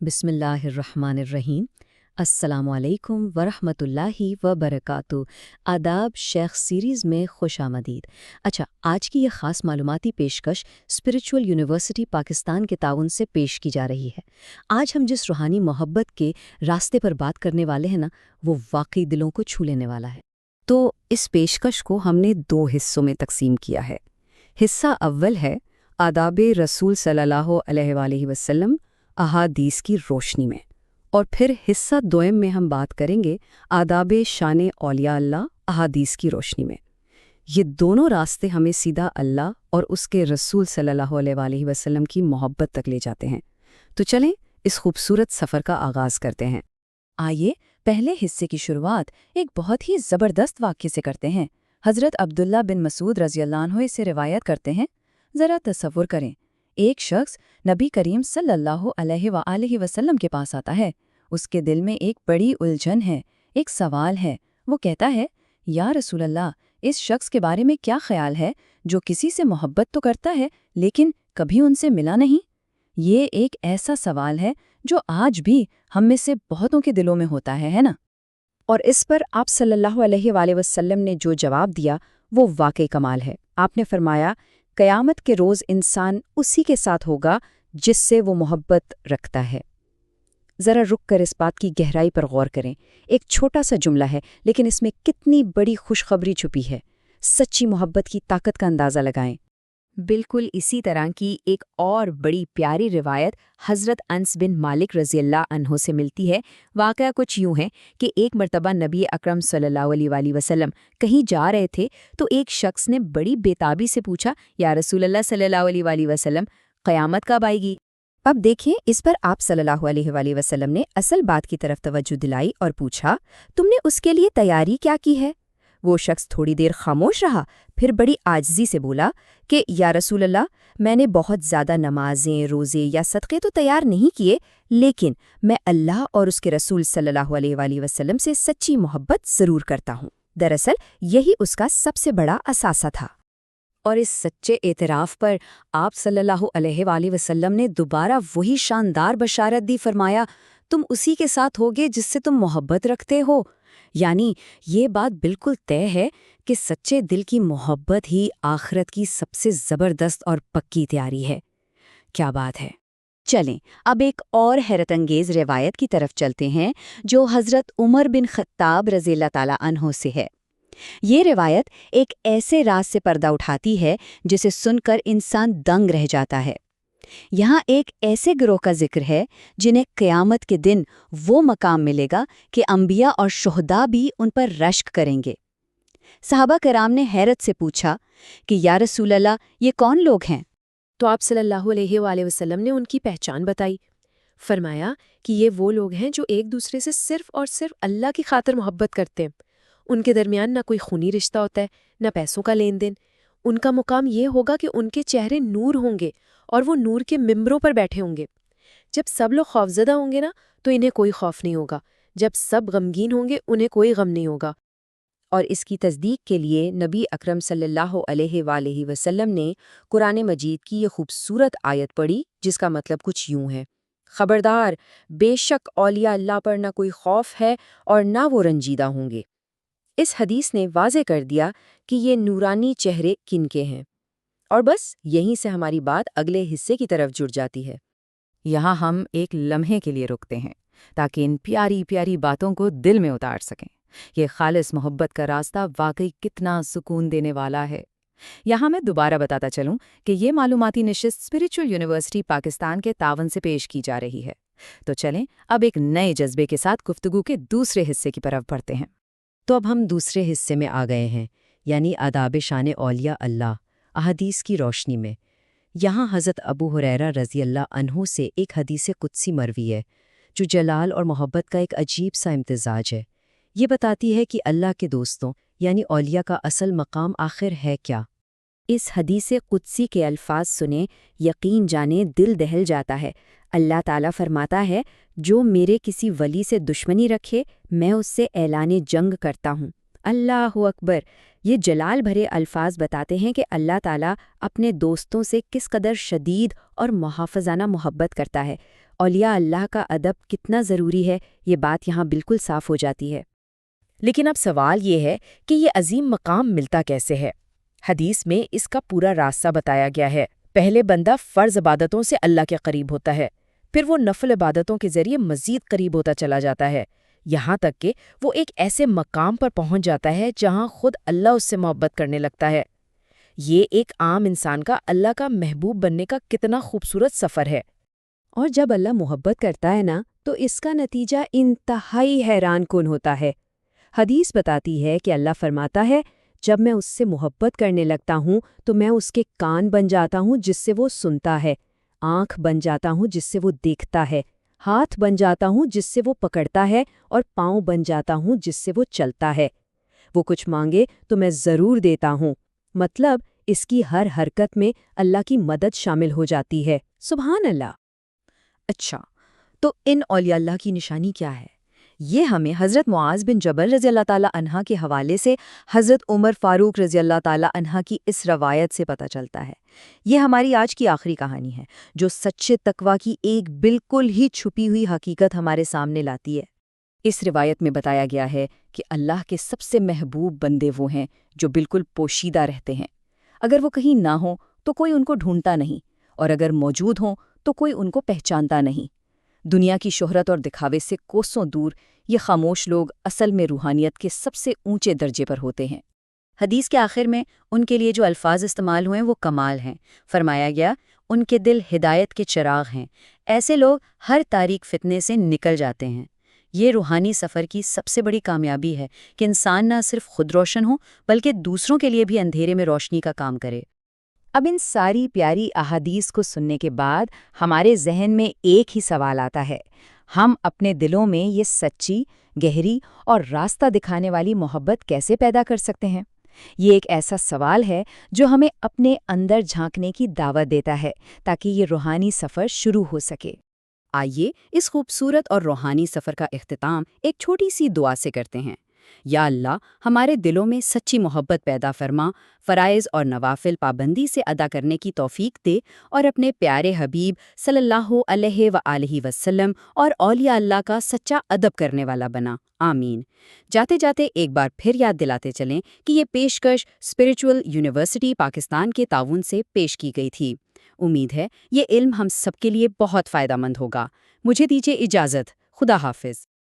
بسم اللہ الرحمن الرحیم۔ السلام علیکم ورحمۃ وبرکاتہ۔ آداب شیخ سیریز میں خوش آمدید۔ اچھا، آج کی یہ خاص معلوماتی پیشکش اسپریچول یونیورسٹی پاکستان کے تعاون سے پیش کی جا رہی ہے۔ آج ہم جس روحانی محبت کے راستے پر بات کرنے والے ہیں وہ واقعی دلوں کو چھو لینے والا ہے۔ تو اس پیشکش کو ہم نے 2 حصوں میں تقسیم کیا ہے۔ حصہ اول ہے آداب رسول صلی اللہ علیہ وآلہ وسلم احادیث کی روشنی میں، اور پھر حصہ دوئم میں ہم بات کریں گے آداب شان اولیاء اللہ احادیث کی روشنی میں۔ یہ دونوں راستے ہمیں سیدھا اللہ اور اس کے رسول صلی اللہ علیہ وآلہ وسلم کی محبت تک لے جاتے ہیں۔ تو چلیں اس خوبصورت سفر کا آغاز کرتے ہیں۔ آئیے پہلے حصے کی شروعات ایک بہت ہی زبردست واقعے سے کرتے ہیں۔ حضرت عبداللہ بن مسعود رضی اللہ عنہ سے روایت کرتے ہیں، ذرا تصور کریں، ایک شخص نبی کریم صلی اللہ علیہ وآلہ وسلم کے پاس آتا ہے۔ اس کے دل میں ایک بڑی الجھن ہے، ایک سوال ہے۔ وہ کہتا ہے، یا رسول اللہ، اس شخص کے بارے میں کیا خیال ہے جو کسی سے محبت تو کرتا ہے لیکن کبھی ان سے ملا نہیں؟ یہ ایک ایسا سوال ہے جو آج بھی ہم میں سے بہتوں کے دلوں میں ہوتا ہے نا؟ اور اس پر آپ صلی اللہ علیہ وآلہ وسلم نے جو جواب دیا وہ واقعی کمال ہے۔ آپ نے فرمایا، قیامت کے روز انسان اسی کے ساتھ ہوگا جس سے وہ محبت رکھتا ہے۔ ذرا رک کر اس بات کی گہرائی پر غور کریں۔ ایک چھوٹا سا جملہ ہے لیکن اس میں کتنی بڑی خوشخبری چھپی ہے۔ سچی محبت کی طاقت کا اندازہ لگائیں۔ بالکل اسی طرح کی ایک اور بڑی پیاری روایت حضرت انس بن مالک رضی اللہ عنہ سے ملتی ہے۔ واقعہ کچھ یوں ہے کہ ایک مرتبہ نبی اکرم صلی اللہ علیہ وآلہ وسلم کہیں جا رہے تھے تو ایک شخص نے بڑی بےتابی سے پوچھا، یا رسول اللہ صلی اللہ علیہ وآلہ وسلم، قیامت کب آئے گی؟ اب دیکھیں، اس پر آپ صلی اللہ علیہ وآلہ وسلم نے اصل بات کی طرف توجہ دلائی اور پوچھا، تم نے اس کے لیے تیاری کیا کی ہے؟ وہ شخص تھوڑی دیر خاموش رہا، پھر بڑی عاجزی سے بولا کہ یا رسول اللہ، میں نے بہت زیادہ نمازیں، روزے یا صدقے تو تیار نہیں کیے، لیکن میں اللہ اور اس کے رسول صلی اللہ علیہ وآلہ وسلم سے سچی محبت ضرور کرتا ہوں۔ دراصل یہی اس کا سب سے بڑا اثاثہ تھا۔ اور اس سچے اعتراف پر آپ صلی اللہ علیہ وآلہ وسلم نے دوبارہ وہی شاندار بشارت دی، فرمایا، تم اسی کے ساتھ ہوگے جس سے تم محبت رکھتے ہو۔ یعنی یہ بات بالکل طے ہے کہ سچے دل کی محبت ہی آخرت کی سب سے زبردست اور پکی تیاری ہے۔ کیا بات ہے! چلیں اب ایک اور حیرت انگیز روایت کی طرف چلتے ہیں جو حضرت عمر بن خطاب رضی اللہ تعالیٰ عنہ سے ہے۔ یہ روایت ایک ایسے راز سے پردہ اٹھاتی ہے جسے سن کر انسان دنگ رہ جاتا ہے۔ یہاں ایک ایسے گروہ کا ذکر ہے جنہیں قیامت کے دن وہ مقام ملے گا کہ انبیاء اور شہداء بھی ان پر رشک کریں گے۔ صحابہ کرام نے حیرت سے پوچھا کہ یا رسول اللہ، یہ کون لوگ ہیں؟ تو آپ صلی اللہ علیہ وآلہ وسلم نے ان کی پہچان بتائی۔ فرمایا کہ یہ وہ لوگ ہیں جو ایک دوسرے سے صرف اور صرف اللہ کی خاطر محبت کرتے ہیں۔ ان کے درمیان نہ کوئی خونی رشتہ ہوتا ہے، نہ پیسوں کا لین دین۔ ان کا مقام یہ ہوگا کہ ان کے چہرے نور ہوں گے اور وہ نور کے ممبروں پر بیٹھے ہوں گے۔ جب سب لوگ خوفزدہ ہوں گے تو انہیں کوئی خوف نہیں ہوگا، جب سب غمگین ہوں گے انہیں کوئی غم نہیں ہوگا۔ اور اس کی تصدیق کے لیے نبی اکرم صلی اللہ علیہ وآلہ وسلم نے قرآن مجید کی یہ خوبصورت آیت پڑھی جس کا مطلب کچھ یوں ہے، خبردار، بے شک اولیاء اللہ پر نہ کوئی خوف ہے اور نہ وہ رنجیدہ ہوں گے۔ اس حدیث نے واضح کر دیا کہ یہ نورانی چہرے کن کے ہیں۔ اور بس یہیں سے ہماری بات اگلے حصے کی طرف جڑ جاتی ہے۔ یہاں ہم ایک لمحے کے لیے رکتے ہیں تاکہ ان پیاری پیاری باتوں کو دل میں اتار سکیں۔ یہ خالص محبت کا راستہ واقعی کتنا سکون دینے والا ہے۔ یہاں میں دوبارہ بتاتا چلوں کہ یہ معلوماتی نشست اسپریچول یونیورسٹی پاکستان کے تعاون سے پیش کی جا رہی ہے۔ تو چلیں اب ایک نئے جذبے کے ساتھ گفتگو کے دوسرے حصے کی طرف بڑھتے ہیں۔ تو اب ہم دوسرے حصے میں آ گئے ہیں، یعنی آداب شان اولیاء اللہ احادیث کی روشنی میں۔ یہاں حضرت ابو ہریرہ رضی اللہ عنہ سے ایک حدیث قدسی مروی ہے جو جلال اور محبت کا ایک عجیب سا امتزاج ہے۔ یہ بتاتی ہے کہ اللہ کے دوستوں یعنی اولیاء کا اصل مقام آخر ہے کیا۔ اس حدیث قدسی کے الفاظ سنیں، یقین جانے دل دہل جاتا ہے۔ اللہ تعالیٰ فرماتا ہے، جو میرے کسی ولی سے دشمنی رکھے میں اس سے اعلان جنگ کرتا ہوں۔ اللہ اکبر! یہ جلال بھرے الفاظ بتاتے ہیں کہ اللہ تعالیٰ اپنے دوستوں سے کس قدر شدید اور محافظانہ محبت کرتا ہے۔ اولیاء اللہ کا ادب کتنا ضروری ہے، یہ بات یہاں بالکل صاف ہو جاتی ہے۔ لیکن اب سوال یہ ہے کہ یہ عظیم مقام ملتا کیسے ہے؟ حدیث میں اس کا پورا راستہ بتایا گیا ہے۔ پہلے بندہ فرض عبادتوں سے اللہ کے قریب ہوتا ہے، پھر وہ نفل عبادتوں کے ذریعے مزید قریب ہوتا چلا جاتا ہے، یہاں تک کہ وہ ایک ایسے مقام پر پہنچ جاتا ہے جہاں خود اللہ اس سے محبت کرنے لگتا ہے۔ یہ ایک عام انسان کا اللہ کا محبوب بننے کا کتنا خوبصورت سفر ہے۔ اور جب اللہ محبت کرتا ہے نا، تو اس کا نتیجہ انتہائی حیران کن ہوتا ہے۔ حدیث بتاتی ہے کہ اللہ فرماتا ہے، جب میں اس سے محبت کرنے لگتا ہوں تو میں اس کے کان بن جاتا ہوں جس سے وہ سنتا ہے، آنکھ بن جاتا ہوں جس سے وہ دیکھتا ہے، ہاتھ بن جاتا ہوں جس سے وہ پکڑتا ہے، اور پاؤں بن جاتا ہوں جس سے وہ چلتا ہے۔ وہ کچھ مانگے تو میں ضرور دیتا ہوں۔ مطلب اس کی ہر حرکت میں اللہ کی مدد شامل ہو جاتی ہے۔ سبحان اللہ! اچھا، تو ان اولیاء اللہ کی نشانی کیا ہے؟ یہ ہمیں حضرت معاذ بن جبل رضی اللہ تعالیٰ عنہ کے حوالے سے حضرت عمر فاروق رضی اللہ تعالیٰ عنہ کی اس روایت سے پتہ چلتا ہے۔ یہ ہماری آج کی آخری کہانی ہے، جو سچے تقویٰ کی ایک بالکل ہی چھپی ہوئی حقیقت ہمارے سامنے لاتی ہے۔ اس روایت میں بتایا گیا ہے کہ اللہ کے سب سے محبوب بندے وہ ہیں جو بالکل پوشیدہ رہتے ہیں۔ اگر وہ کہیں نہ ہوں تو کوئی ان کو ڈھونڈتا نہیں، اور اگر موجود ہوں تو کوئی ان کو پہچانتا نہیں۔ دنیا کی شہرت اور دکھاوے سے کوسوں دور یہ خاموش لوگ اصل میں روحانیت کے سب سے اونچے درجے پر ہوتے ہیں۔ حدیث کے آخر میں ان کے لیے جو الفاظ استعمال ہوئے وہ کمال ہیں۔ فرمایا گیا، ان کے دل ہدایت کے چراغ ہیں، ایسے لوگ ہر تاریک فتنے سے نکل جاتے ہیں۔ یہ روحانی سفر کی سب سے بڑی کامیابی ہے کہ انسان نہ صرف خود روشن ہو بلکہ دوسروں کے لیے بھی اندھیرے میں روشنی کا کام کرے۔ اب ان ساری پیاری احادیث کو سننے کے بعد ہمارے ذہن میں ایک ہی سوال آتا ہے، ہم اپنے دلوں میں یہ سچی، گہری اور راستہ دکھانے والی محبت کیسے پیدا کر سکتے ہیں؟ یہ ایک ایسا سوال ہے جو ہمیں اپنے اندر جھانکنے کی دعوت دیتا ہے تاکہ یہ روحانی سفر شروع ہو سکے۔ آئیے اس خوبصورت اور روحانی سفر کا اختتام ایک چھوٹی سی دعا سے کرتے ہیں۔ یا اللہ، ہمارے دلوں میں سچی محبت پیدا فرما، فرائض اور نوافل پابندی سے ادا کرنے کی توفیق دے، اور اپنے پیارے حبیب صلی اللہ علیہ وآلہ وسلم اور اولیاء اللہ کا سچا ادب کرنے والا بنا، آمین۔ جاتے جاتے ایک بار پھر یاد دلاتے چلیں کہ یہ پیشکش اسپریچول یونیورسٹی پاکستان کے تعاون سے پیش کی گئی تھی۔ امید ہے یہ علم ہم سب کے لیے بہت فائدہ مند ہوگا۔ مجھے دیجیے اجازت۔ خدا حافظ۔